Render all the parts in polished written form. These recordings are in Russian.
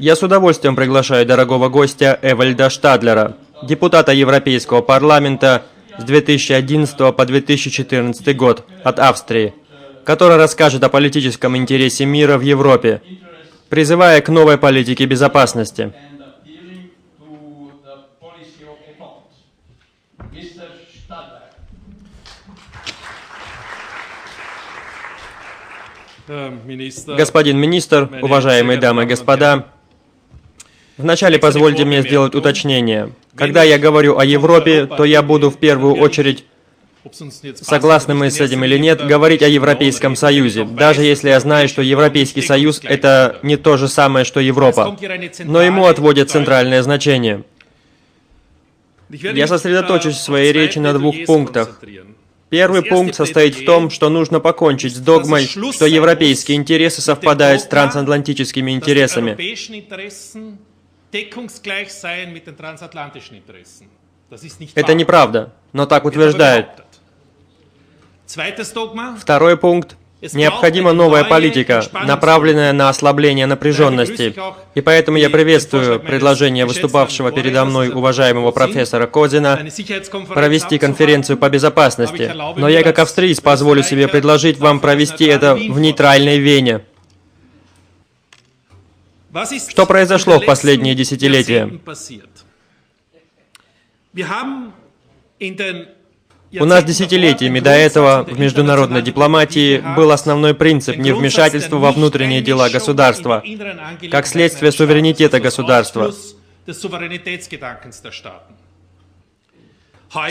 Я с удовольствием приглашаю дорогого гостя Эвальда Штадлера, депутата Европейского парламента с 2011 по 2014 год от Австрии, который расскажет о политическом интересе мира в Европе, призывая к новой политике безопасности. Господин министр, уважаемые дамы и господа, вначале позвольте мне сделать уточнение. Когда я говорю о Европе, то я буду в первую очередь, согласны мы с этим или нет, говорить о Европейском Союзе, даже если я знаю, что Европейский Союз — это не то же самое, что Европа, но ему отводят центральное значение. Я сосредоточусь в своей речи на двух пунктах. Первый пункт состоит в том, что нужно покончить с догмой, что европейские интересы совпадают с трансатлантическими интересами. Это неправда, но так утверждают. Второй пункт. Необходима новая политика, направленная на ослабление напряженности. И поэтому я приветствую предложение выступавшего передо мной уважаемого профессора Козина провести конференцию по безопасности. Но я, как австриец, позволю себе предложить вам провести это в нейтральной Вене. Что произошло в последние десятилетия? У нас десятилетиями до этого в международной дипломатии был основной принцип невмешательства во внутренние дела государства, как следствие суверенитета государства.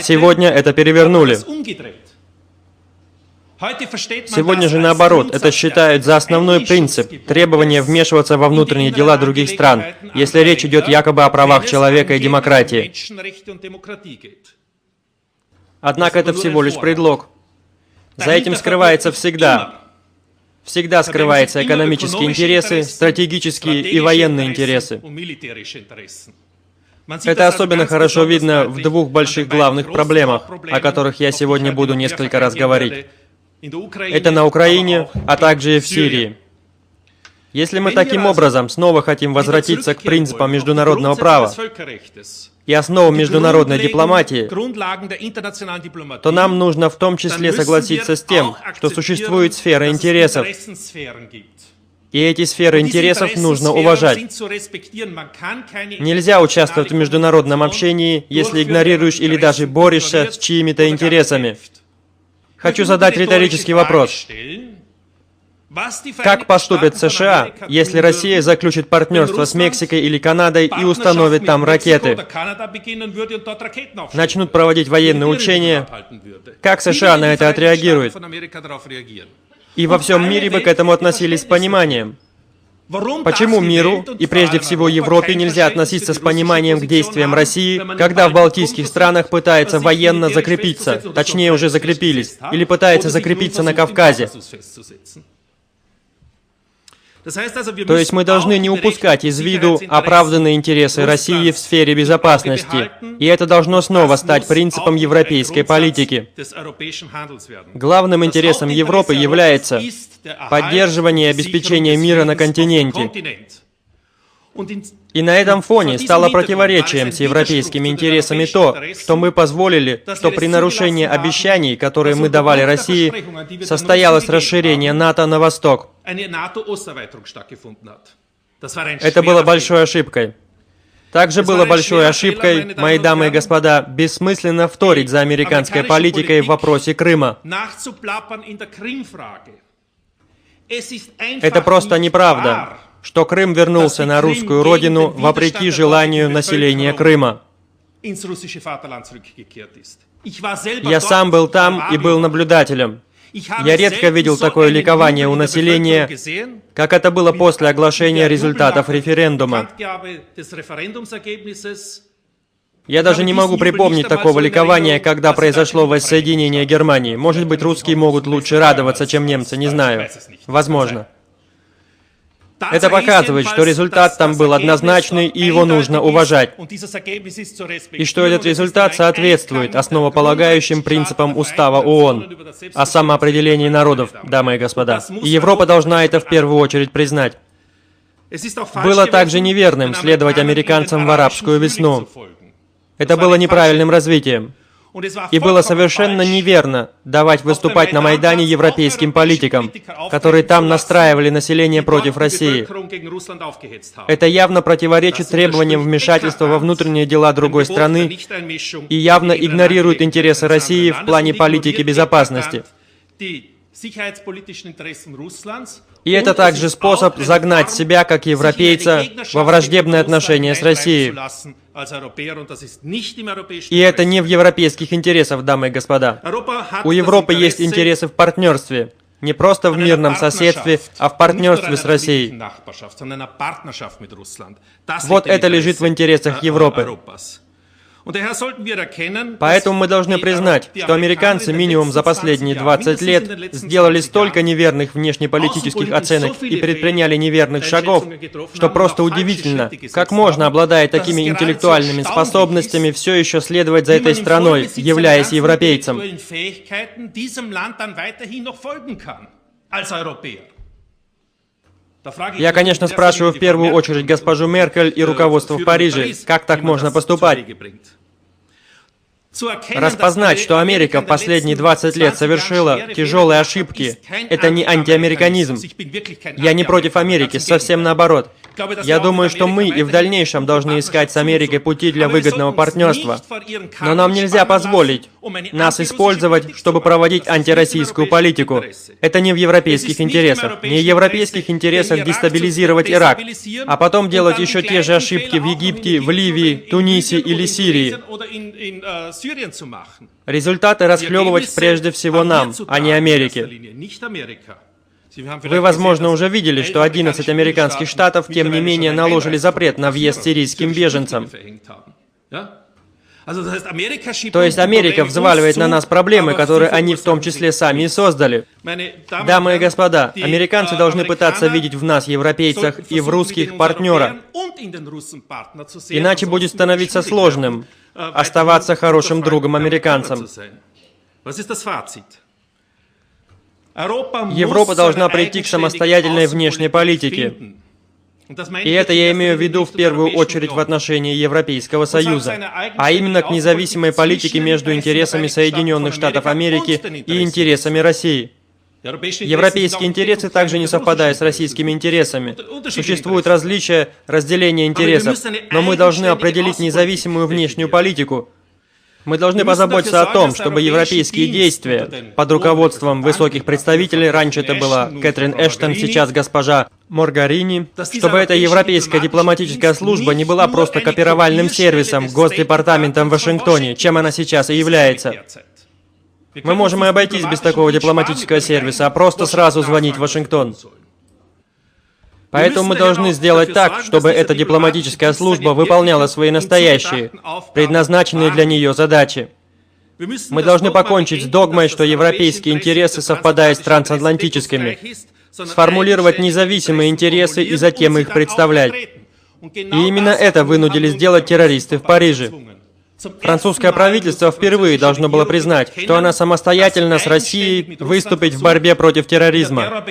Сегодня это перевернули. Сегодня же наоборот, это считают за основной принцип требования вмешиваться во внутренние дела других стран, если речь идет якобы о правах человека и демократии. Однако это всего лишь предлог. За этим скрывается всегда скрываются экономические интересы, стратегические и военные интересы. Это особенно хорошо видно в двух больших главных проблемах, о которых я сегодня буду несколько раз говорить. Это на Украине, а также и в Сирии. Если мы таким образом снова хотим возвратиться к принципам международного права и основам международной дипломатии, то нам нужно в том числе согласиться с тем, что существует сфера интересов. И эти сферы интересов нужно уважать. Нельзя участвовать в международном общении, если игнорируешь или даже борешься с чьими-то интересами. Хочу задать риторический вопрос. Как поступят США, если Россия заключит партнерство с Мексикой или Канадой и установит там ракеты? Начнут проводить военные учения. Как США на это отреагируют? И во всем мире бы к этому относились с пониманием. Почему миру, и прежде всего Европе, нельзя относиться с пониманием к действиям России, когда в балтийских странах пытается военно закрепиться, точнее уже закрепились, или пытается закрепиться на Кавказе? То есть мы должны не упускать из виду оправданные интересы России в сфере безопасности, и это должно снова стать принципом европейской политики. Главным интересом Европы является поддерживание и обеспечение мира на континенте. И на этом фоне стало противоречием с европейскими интересами то, что мы позволили, что при нарушении обещаний, которые мы давали России, состоялось расширение НАТО на восток. Это было большой ошибкой. Также было большой ошибкой, мои дамы и господа, бессмысленно вторить за американской политикой в вопросе Крыма. Это просто неправда, что Крым вернулся на русскую родину вопреки желанию населения Крыма. Я сам был там и был наблюдателем. Я редко видел такое ликование у населения, как это было после оглашения результатов референдума. Я даже не могу припомнить такого ликования, когда произошло воссоединение Германии. Может быть, русские могут лучше радоваться, чем немцы, не знаю. Возможно. Это показывает, что результат там был однозначный, и его нужно уважать. И что этот результат соответствует основополагающим принципам Устава ООН о самоопределении народов, дамы и господа. И Европа должна это в первую очередь признать. Было также неверным следовать американцам в арабскую весну. Это было неправильным развитием. И было совершенно неверно давать выступать на Майдане европейским политикам, которые там настраивали население против России. Это явно противоречит требованиям вмешательства во внутренние дела другой страны и явно игнорирует интересы России в плане политики безопасности. И это также способ загнать себя, как европейца, во враждебные отношения с Россией. И это не в европейских интересах, дамы и господа. У Европы есть интересы в партнерстве. Не просто в мирном соседстве, а в партнерстве с Россией. Вот это лежит в интересах Европы. Поэтому мы должны признать, что американцы минимум за последние 20 лет сделали столько неверных внешнеполитических оценок и предприняли неверных шагов, что просто удивительно, как можно, обладая такими интеллектуальными способностями, все еще следовать за этой страной, являясь европейцем. Я, конечно, спрашиваю в первую очередь госпожу Меркель и руководство в Париже, как так можно поступать? Распознать, что Америка в последние 20 лет совершила тяжелые ошибки, это не антиамериканизм. Я не против Америки, совсем наоборот. Я думаю, что мы и в дальнейшем должны искать с Америкой пути для выгодного партнерства. Но нам нельзя позволить нас использовать, чтобы проводить антироссийскую политику. Это не в европейских интересах. Не в европейских интересах дестабилизировать Ирак, а потом делать еще те же ошибки в Египте, в Ливии, Тунисе или Сирии. Результаты расхлебывать прежде всего нам, а не Америке. Вы, возможно, уже видели, что 11 американских штатов, тем не менее, наложили запрет на въезд сирийским беженцам. То есть Америка взваливает на нас проблемы, которые они в том числе сами и создали. Дамы и господа, американцы должны пытаться видеть в нас, европейцах, и в русских партнера. Иначе будет становиться сложным оставаться хорошим другом американцам. Европа должна прийти к самостоятельной внешней политике. И это я имею в виду в первую очередь в отношении Европейского Союза, а именно к независимой политике между интересами Соединенных Штатов Америки и интересами России. Европейские интересы также не совпадают с российскими интересами. Существуют различия, разделения интересов, но мы должны определить независимую внешнюю политику. Мы должны позаботиться о том, чтобы европейские действия под руководством высоких представителей, раньше это была Кэтрин Эштон, сейчас госпожа Могарини, чтобы эта европейская дипломатическая служба не была просто копировальным сервисом, Госдепартаментом в Вашингтоне, чем она сейчас и является. Мы можем и обойтись без такого дипломатического сервиса, а просто сразу звонить в Вашингтон. Поэтому мы должны сделать так, чтобы эта дипломатическая служба выполняла свои настоящие, предназначенные для нее задачи. Мы должны покончить с догмой, что европейские интересы совпадают с трансатлантическими, сформулировать независимые интересы и затем их представлять. И именно это вынудили сделать террористы в Париже. Французское правительство впервые должно было признать, что оно самостоятельно с Россией выступить в борьбе против терроризма,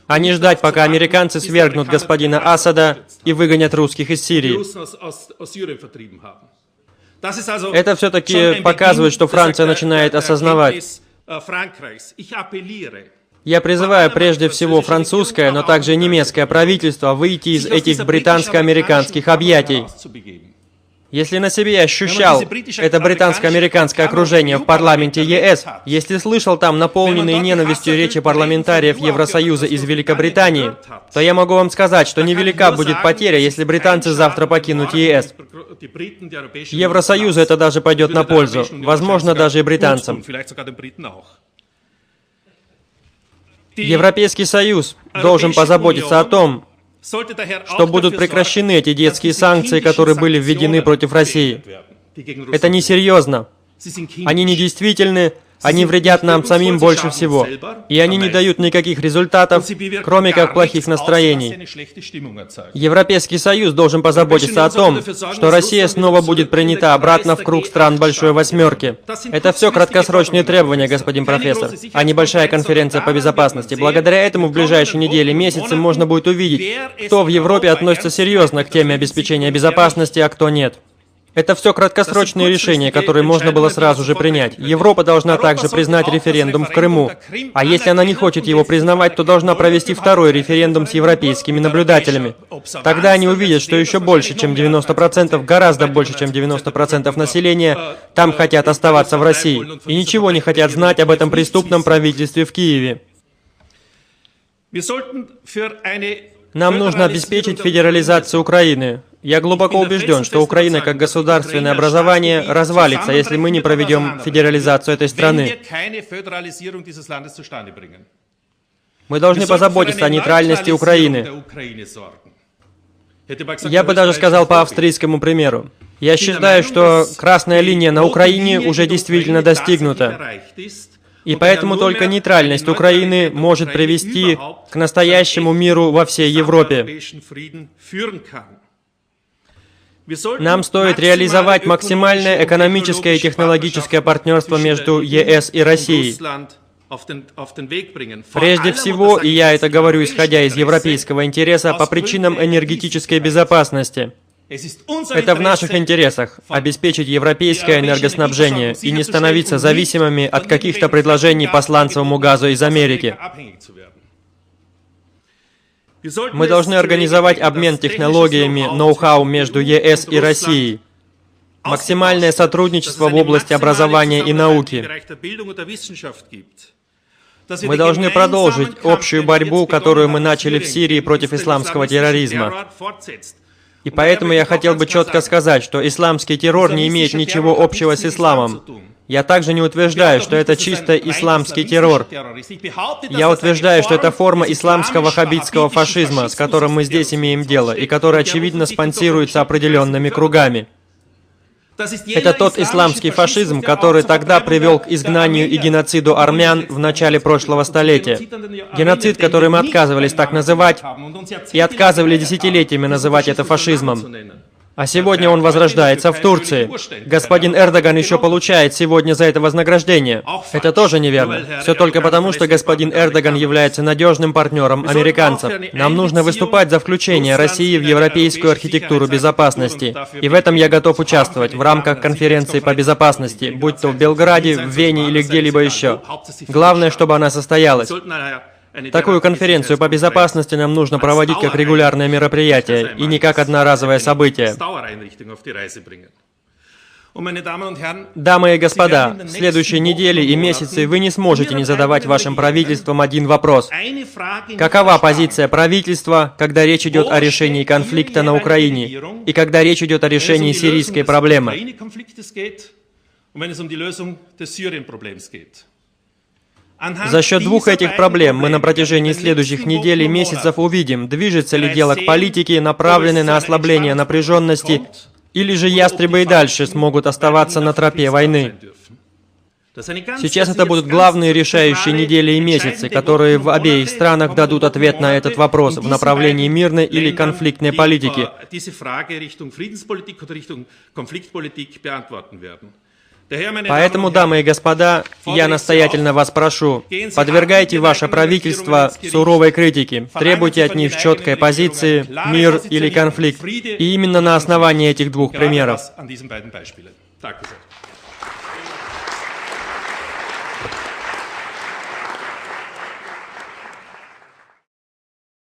а не ждать, пока американцы свергнут господина Асада и выгонят русских из Сирии. Это все-таки показывает, что Франция начинает осознавать. Я призываю прежде всего французское, но также немецкое правительство выйти из этих британско-американских объятий. Если на себе ощущал это британско-американское окружение в парламенте ЕС, если слышал там наполненные ненавистью речи парламентариев Евросоюза из Великобритании, то я могу вам сказать, что невелика будет потеря, если британцы завтра покинут ЕС. Евросоюзу это даже пойдет на пользу, возможно, даже и британцам. Европейский Союз должен позаботиться о том, что будут прекращены эти детские санкции, которые были введены против России. Это несерьезно. Они недействительны, Они вредят нам самим больше всего, и они не дают никаких результатов, кроме как плохих настроений. Европейский Союз должен позаботиться о том, что Россия снова будет принята обратно в круг стран Большой Восьмерки. Это все краткосрочные требования, господин профессор, а не большая конференция по безопасности. Благодаря этому в ближайшие недели, месяцы можно будет увидеть, кто в Европе относится серьезно к теме обеспечения безопасности, а кто нет. Это все краткосрочные решения, которые можно было сразу же принять. Европа должна также признать референдум в Крыму. А если она не хочет его признавать, то должна провести второй референдум с европейскими наблюдателями. Тогда они увидят, что еще больше, чем 90%, гораздо больше, чем 90% населения, там хотят оставаться в России. И ничего не хотят знать об этом преступном правительстве в Киеве. Нам нужно обеспечить федерализацию Украины. Я глубоко убежден, что Украина как государственное образование развалится, если мы не проведем федерализацию этой страны. Мы должны позаботиться о нейтральности Украины. Я бы даже сказал по австрийскому примеру. Я считаю, что красная линия на Украине уже действительно достигнута. И поэтому только нейтральность Украины может привести к настоящему миру во всей Европе. Нам стоит реализовать максимальное экономическое и технологическое партнерство между ЕС и Россией. Прежде всего, и я это говорю исходя из европейского интереса, по причинам энергетической безопасности. Это в наших интересах – обеспечить европейское энергоснабжение и не становиться зависимыми от каких-то предложений по сланцевому газу из Америки. Мы должны организовать обмен технологиями, ноу-хау между ЕС и Россией, максимальное сотрудничество в области образования и науки. Мы должны продолжить общую борьбу, которую мы начали в Сирии против исламского терроризма. И поэтому я хотел бы четко сказать, что исламский террор не имеет ничего общего с исламом. Я также не утверждаю, что это чисто исламский террор. Я утверждаю, что это форма исламского ваххабитского фашизма, с которым мы здесь имеем дело, и который, очевидно, спонсируется определенными кругами. Это тот исламский фашизм, который тогда привел к изгнанию и геноциду армян в начале прошлого столетия. Геноцид, который мы отказывались так называть, и отказывали десятилетиями называть это фашизмом. А сегодня он возрождается в Турции. Господин Эрдоган еще получает сегодня за это вознаграждение. Это тоже неверно. Все только потому, что господин Эрдоган является надежным партнером американцев. Нам нужно выступать за включение России в европейскую архитектуру безопасности. И в этом я готов участвовать в рамках конференции по безопасности, будь то в Белграде, в Вене или где-либо еще. Главное, чтобы она состоялась. Такую конференцию по безопасности нам нужно проводить как регулярное мероприятие, и не как одноразовое событие. Дамы и господа, в следующие недели и месяцы вы не сможете не задавать вашим правительствам один вопрос. Какова позиция правительства, когда речь идет о решении конфликта на Украине, и когда речь идет о решении сирийской проблемы? За счет двух этих проблем мы на протяжении следующих недель и месяцев увидим, движется ли дело к политике, направленной на ослабление напряженности, или же ястребы и дальше смогут оставаться на тропе войны. Сейчас это будут главные решающие недели и месяцы, которые в обеих странах дадут ответ на этот вопрос в направлении мирной или конфликтной политики. Поэтому, дамы и господа, я настоятельно вас прошу, подвергайте ваше правительство суровой критике, требуйте от них четкой позиции, мир или конфликт, и именно на основании этих двух примеров.